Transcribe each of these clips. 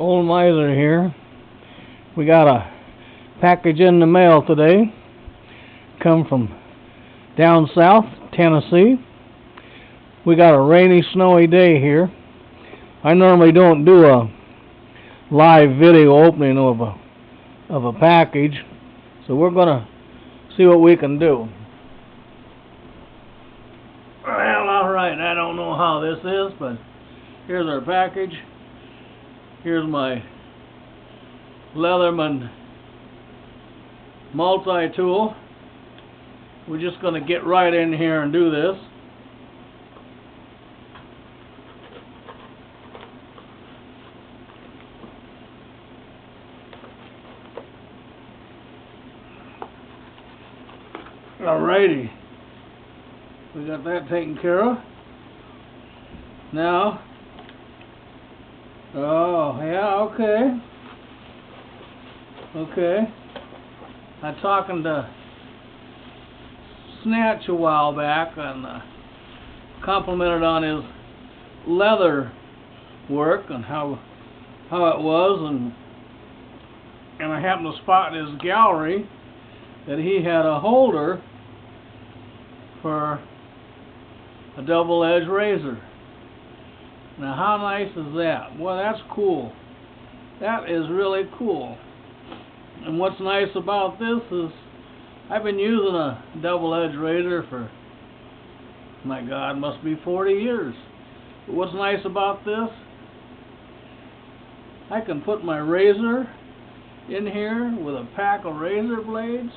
Old Miser here. We got a package in the mail today. Come from down south, Tennessee. We got a rainy, snowy day here. I normally don't do a live video opening of a package, so we're gonna see what we can do. Well, alright, I don't know how this is, but here's our package. Here's my Leatherman multi-tool. We're just going to get right in here and do this. Alrighty. We got that taken care of. Now, oh, yeah, okay. I'm talking to Snach a while back and complimented on his leather work and how it was, and I happened to spot in his gallery that he had a holder for a double-edged razor. Now, how nice is that? Well, that's cool. That is really cool. And what's nice about this is I've been using a double-edged razor for, my God, must be 40 years. But what's nice about this, I can put my razor in here with a pack of razor blades,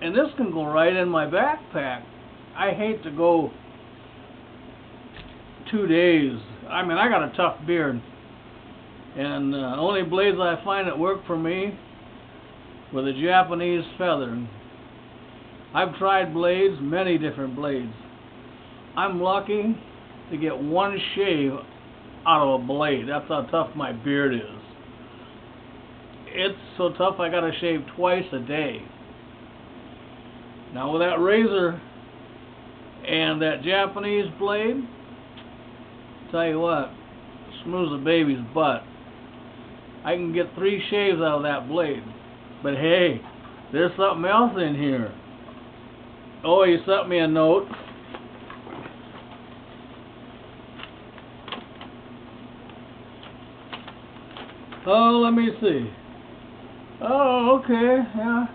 and this can go right in my backpack. I hate to go 2 days. I mean, I got a tough beard, and only blades I find that work for me were the Japanese feather. I've tried blades, many different blades. I'm lucky to get one shave out of a blade. That's how tough my beard is. It's so tough I gotta shave twice a day. Now with that razor and that Japanese blade, tell you what, smooths a baby's butt. I can get 3 shaves out of that blade. But hey, there's something else in here. Oh, he sent me a note. Oh, let me see. Oh, okay, yeah.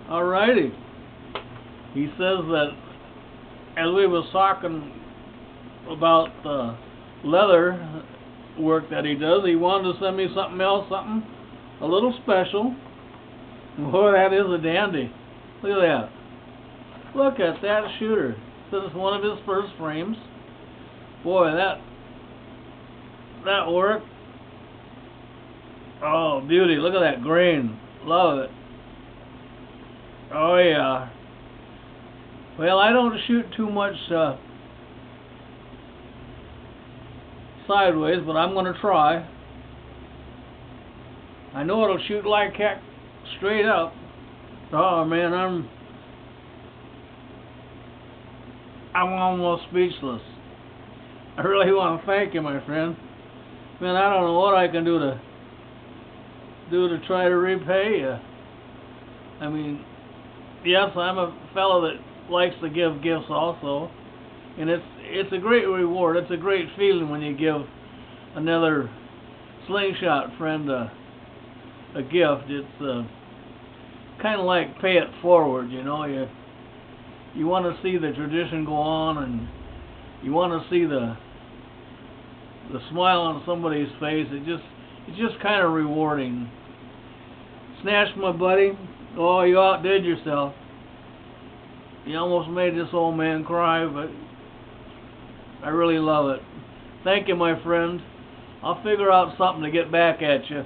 Alrighty. He says that as we was talking about the leather work that he does, he wanted to send me something else, something a little special. Boy, that is a dandy. Look at that. Look at that shooter. This is one of his first frames. Boy, that work. Oh, beauty. Look at that grain. Love it. Oh, yeah. Well, I don't shoot too much sideways, but I'm going to try. I know it'll shoot like heck straight up. Oh man, I'm almost speechless. I really want to thank you, my friend. Man, I don't know what I can do to try to repay you. I mean, yes, I'm a fellow that likes to give gifts also, and it's a great reward. It's a great feeling when you give another slingshot friend a gift. It's kind of like pay it forward, you know. You want to see the tradition go on, and you want to see the smile on somebody's face. It's just kind of rewarding. Snach, my buddy, oh, you outdid yourself. You almost made this old man cry, but I really love it. Thank you, my friend. I'll figure out something to get back at you.